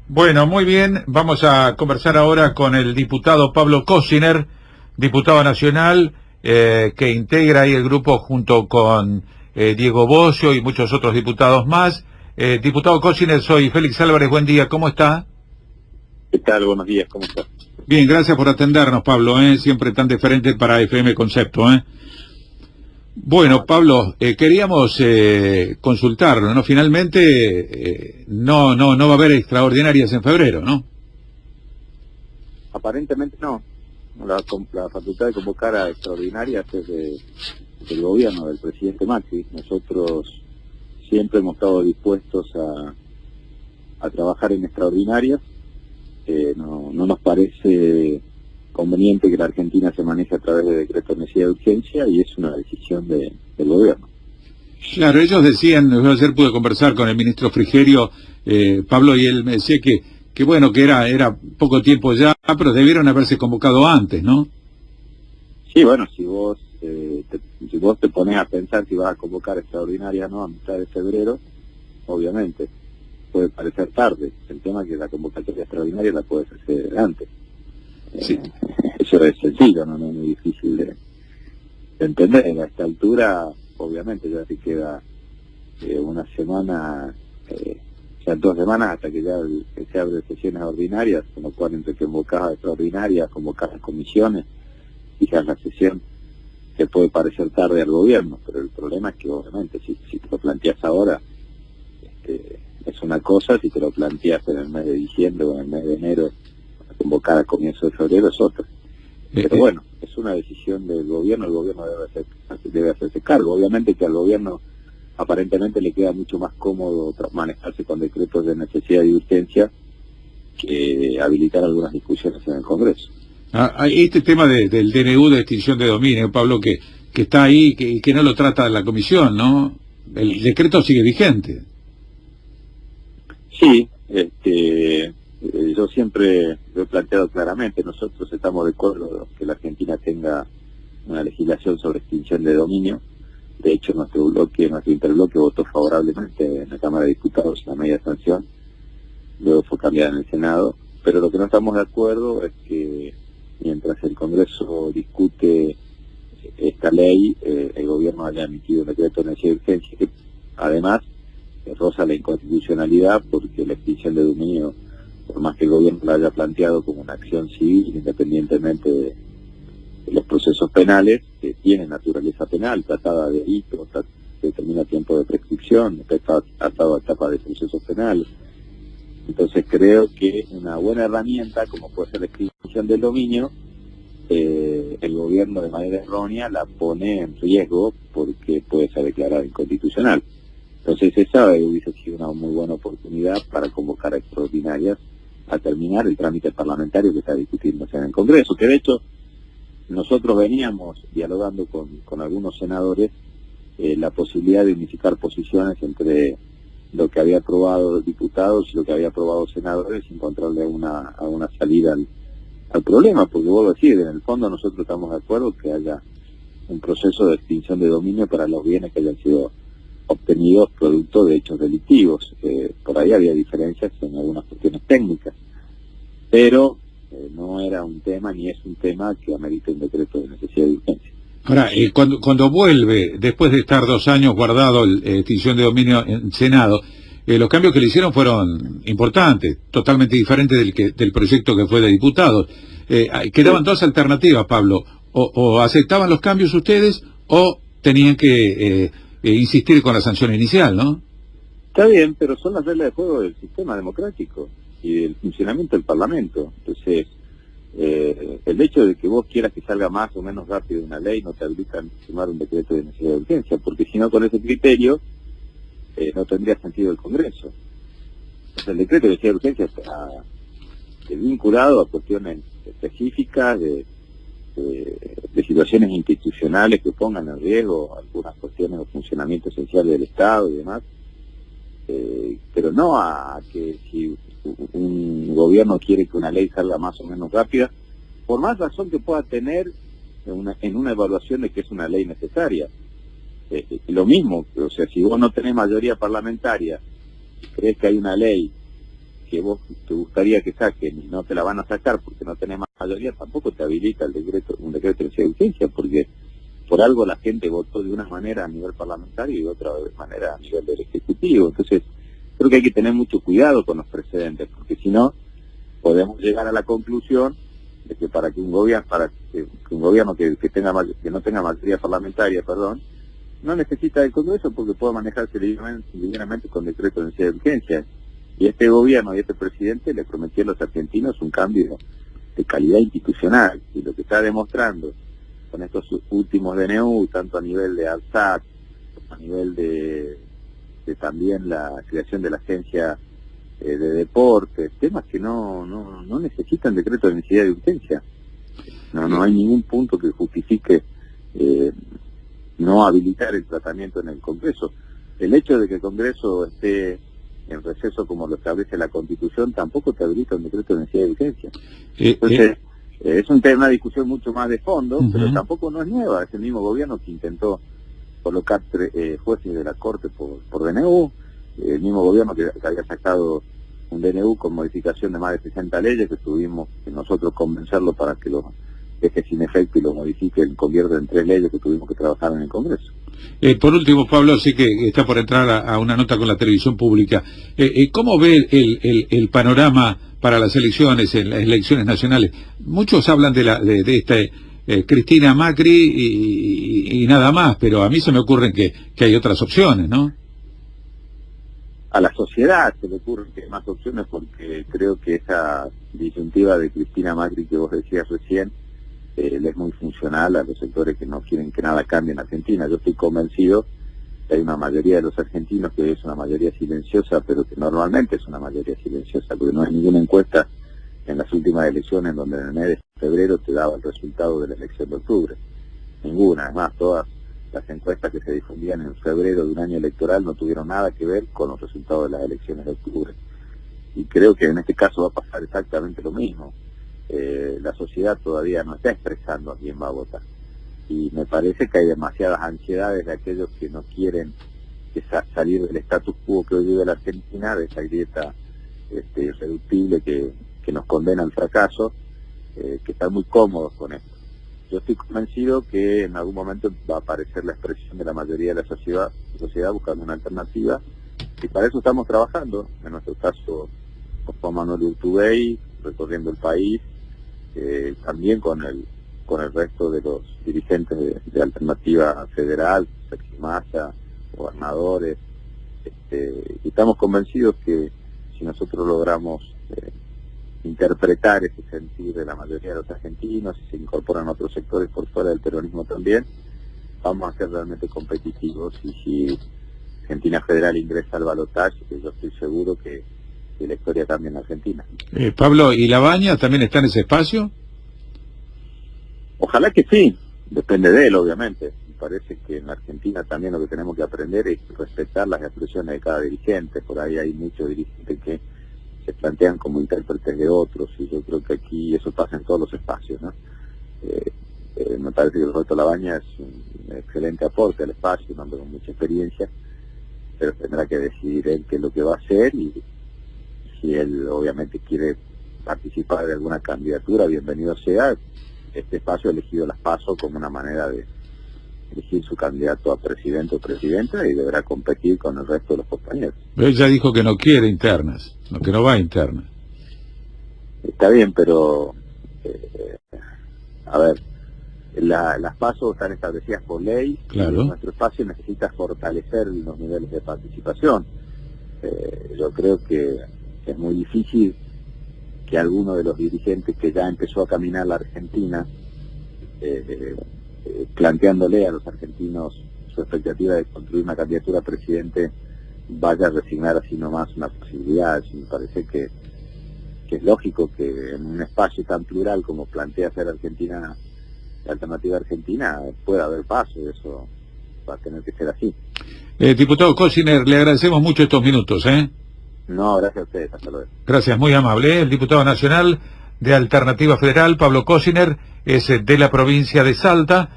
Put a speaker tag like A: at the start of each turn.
A: Bueno, muy bien. Vamos a conversar ahora con el diputado Pablo Kossiner, diputado nacional, que integra ahí el grupo junto con Diego Bocio y muchos otros diputados más. Diputado Kossiner, soy Félix Álvarez, buen día, ¿cómo está?
B: ¿Qué tal? Buenos días, ¿cómo está?
A: Bien, gracias por atendernos, Pablo, siempre tan deferente para FM Concepto. Bueno, Pablo, queríamos consultarlo, ¿no? Finalmente, no va a haber extraordinarias en febrero, ¿no?
B: Aparentemente no. La facultad de convocar a extraordinarias es del gobierno, del presidente Macri. Nosotros siempre hemos estado dispuestos a trabajar en extraordinarias. No nos parece conveniente que la Argentina se maneje a través de decreto de necesidad de urgencia y es una decisión del gobierno.
A: Claro, ellos decían, yo ayer pude conversar con el ministro Frigerio, Pablo, y él me decía que bueno, que era poco tiempo ya, pero debieron haberse convocado antes, ¿no?
B: Sí, bueno, si vos te pones a pensar si vas a convocar extraordinaria, ¿no?, a mitad de febrero, obviamente puede parecer tarde. El tema es que la convocatoria extraordinaria la puedes hacer antes.
A: Sí.
B: Eso es sencillo, no es muy difícil de entender. A esta altura, obviamente, ya te queda una semana, ya 2 semanas hasta que ya se abren sesiones ordinarias, con lo cual entre convocadas extraordinarias, convocadas comisiones, fijas la sesión, que puede parecer tarde al gobierno, pero el problema es que obviamente si te lo planteas ahora, es una cosa; si te lo planteas en el mes de diciembre o en el mes de enero, convocar a comienzo de febrero, es otra. Pero bueno, es una decisión del gobierno. El gobierno debe hacerse cargo. Obviamente que al gobierno aparentemente le queda mucho más cómodo manejarse con decretos de necesidad y urgencia que habilitar algunas discusiones en el Congreso.
A: Este tema del DNU de extinción de dominio, Pablo, que está ahí, que no lo trata la comisión, ¿no? El decreto sigue vigente.
B: Sí, yo siempre lo he planteado claramente. Nosotros estamos de acuerdo que la Argentina tenga una legislación sobre extinción de dominio. De hecho, nuestro interbloque votó favorablemente en la Cámara de Diputados la media sanción, luego fue cambiada en el Senado. Pero lo que no estamos de acuerdo es que mientras el Congreso discute esta ley, el gobierno haya emitido un decreto de necesidad de urgencia que además roza la inconstitucionalidad, porque la extinción de dominio, por más que el gobierno la haya planteado como una acción civil, independientemente de los procesos penales, que tienen naturaleza penal, tratada de delito, determina tiempo de prescripción, está atado a etapa de procesos penales. Entonces creo que una buena herramienta, como puede ser la extinción del dominio, el gobierno de manera errónea la pone en riesgo porque puede ser declarada inconstitucional. Entonces esa hubiese sido una muy buena oportunidad para convocar a extraordinarias a terminar el trámite parlamentario que está discutiéndose en el Congreso, que de hecho nosotros veníamos dialogando con algunos senadores la posibilidad de unificar posiciones entre lo que había aprobado diputados y lo que había aprobado senadores y encontrarle una salida al problema, porque vos lo decís, en el fondo nosotros estamos de acuerdo que haya un proceso de extinción de dominio para los bienes que hayan sido obtenidos producto de hechos delictivos. Por ahí había diferencias en algunas cuestiones técnicas, pero no era un tema ni es un tema que amerite un decreto de necesidad de urgencia.
A: Ahora, cuando vuelve, después de estar 2 años guardado la extinción de dominio en Senado, los cambios que le hicieron fueron importantes, totalmente diferentes del proyecto que fue de diputados. Quedaban 2 alternativas, Pablo: o aceptaban los cambios ustedes o tenían que insistir con la sanción inicial, ¿no?
B: Está bien, pero son las reglas de juego del sistema democrático y del funcionamiento del Parlamento. Entonces, el hecho de que vos quieras que salga más o menos rápido una ley no te habilita a firmar un decreto de necesidad de urgencia, porque si no, con ese criterio no tendría sentido el Congreso. O sea, el decreto de necesidad de urgencia está vinculado a cuestiones específicas de situaciones institucionales que pongan en riesgo algunas cuestiones de funcionamiento esencial del Estado y demás, pero no a que si un gobierno quiere que una ley salga más o menos rápida, por más razón que pueda tener en una evaluación de que es una ley necesaria. Lo mismo, o sea, si vos no tenés mayoría parlamentaria y crees que hay una ley que vos te gustaría que saquen y no te la van a sacar porque no tenés mayoría, tampoco te habilita un decreto de necesidad de urgencia, porque por algo la gente votó de una manera a nivel parlamentario y de otra manera a nivel del Ejecutivo. Entonces, creo que hay que tener mucho cuidado con los precedentes, porque si no, podemos llegar a la conclusión de que para que un gobierno que no tenga mayoría parlamentaria, no necesita del Congreso porque puede manejarse ligeramente con decreto de necesidad de urgencia. Y este gobierno y este presidente le prometió a los argentinos un cambio de calidad institucional, y lo que está demostrando con estos últimos DNU, tanto a nivel de ARSAT, a nivel de también la creación de la agencia de deportes, temas que no necesitan decreto de necesidad de urgencia. No hay ningún punto que justifique no habilitar el tratamiento en el Congreso. El hecho de que el Congreso esté en receso como lo establece la Constitución tampoco te habilita un decreto de necesidad de urgencia. Entonces, es una discusión mucho más de fondo, pero tampoco no es nueva. Es el mismo gobierno que intentó colocar jueces de la Corte por DNU, el mismo gobierno que había sacado un DNU con modificación de más de 60 leyes, que tuvimos que nosotros convencerlo para que lo deje sin efecto y lo modifique, convierta en 3 leyes que tuvimos que trabajar en el Congreso.
A: Por último, Pablo, sé que está por entrar a una nota con la televisión pública. ¿Cómo ve el panorama para las elecciones, en las elecciones nacionales? Muchos hablan de Cristina Macri y nada más, pero a mí se me ocurre que hay otras opciones, ¿no?
B: A la sociedad se le ocurren que hay más opciones, porque creo que esa disyuntiva de Cristina Macri que vos decías recién le es muy funcional a los sectores que no quieren que nada cambie en Argentina. Yo estoy convencido que hay una mayoría de los argentinos que es una mayoría silenciosa, pero que normalmente es una mayoría silenciosa, porque no hay ninguna encuesta en las últimas elecciones donde en el mes de febrero te daba el resultado de la elección de octubre. Ninguna. Además, todas las encuestas que se difundían en febrero de un año electoral no tuvieron nada que ver con los resultados de las elecciones de octubre. Y creo que en este caso va a pasar exactamente lo mismo. La sociedad todavía no está expresando a quién va a votar. Y me parece que hay demasiadas ansiedades de aquellos que no quieren salir del status quo que hoy vive la Argentina, de esa grieta irreductible que nos condena al fracaso, que están muy cómodos con esto. Yo estoy convencido que en algún momento va a aparecer la expresión de la mayoría de la sociedad buscando una alternativa, y para eso estamos trabajando. En nuestro caso, con Juan Manuel Urtubey, recorriendo el país, también con el resto de los dirigentes de Alternativa Federal, Sergio Massa, gobernadores, y estamos convencidos que si nosotros logramos interpretar ese sentir de la mayoría de los argentinos, y se incorporan otros sectores por fuera del peronismo también, vamos a ser realmente competitivos. Y si Argentina Federal ingresa al balotaje, yo estoy seguro que la historia cambia en Argentina.
A: Pablo, ¿y Labaña también está en ese espacio?
B: Ojalá que sí, depende de él, obviamente. Me parece que en Argentina también lo que tenemos que aprender es respetar las expresiones de cada dirigente. Por ahí hay muchos dirigentes que se plantean como intérpretes de otros, y yo creo que aquí eso pasa en todos los espacios, ¿no? Me parece que Roberto Labaña es un excelente aporte al espacio, un hombre con mucha experiencia, pero tendrá que decidir él qué es lo que va a hacer, y si él obviamente quiere participar de alguna candidatura, bienvenido sea. Este espacio ha elegido las PASO como una manera de elegir su candidato a presidente o presidenta, y deberá competir con el resto de los compañeros.
A: Él ya dijo que no quiere internas, que no va a internas.
B: Está bien, pero a ver, las PASO están establecidas por ley.
A: Claro.
B: Y nuestro espacio necesita fortalecer los niveles de participación. Yo creo que es muy difícil que alguno de los dirigentes que ya empezó a caminar la Argentina, planteándole a los argentinos su expectativa de construir una candidatura a presidente, vaya a resignar así nomás una posibilidad. Me parece que es lógico que en un espacio tan plural como plantea ser Argentina, la Alternativa Argentina, pueda haber paso, y eso va a tener que ser así.
A: Diputado Cosiner, le agradecemos mucho estos minutos,
B: No, gracias a ustedes, hasta luego.
A: Gracias, muy amable. El diputado nacional de Alternativa Federal, Pablo Cosiner, es de la provincia de Salta.